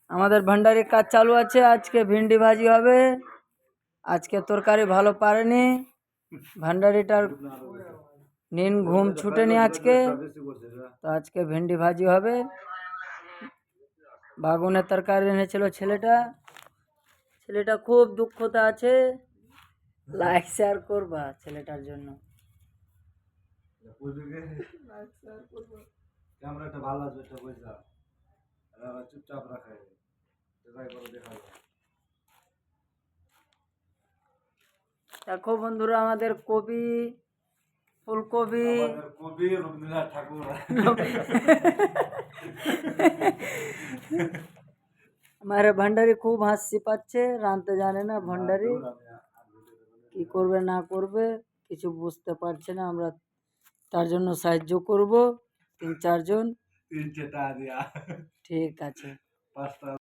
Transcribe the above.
আমাদের ভান্ডারির কাজ চালু আছে। আজকে ভিন্ডি ভাজি হবে। আজকে তরকারি ভালো পারেনি ভান্ডারিটার, নিন ঘুম ছুটেনি আজকে, তো আজকে ভিন্ডি ভাজি হবে। বাগুনের তরকারি এনেছিল ছেলেটা খুব দুঃখতে আছে। লাইক শেয়ার করবা ছেলেটার জন্য। ক্যামেরাটা ভালো আছে, এটা পয়সা চুপচাপ রাখে দেখো বন্ধুরা, আমাদের কবি, ফুলকপি, কবি রবীন্দ্রনাথ ঠাকুর हमारे भंडारी खूब হাসি পাচ্ছে, রাঁধতে জানে না ভণ্ডারি, কি করবে না করবে কিছু বুঝতে পারছে না। আমরা তার জন্য সাহায্য করব 3-4 জন। তিন চেটা দিয়া ঠিক আছে। 5টা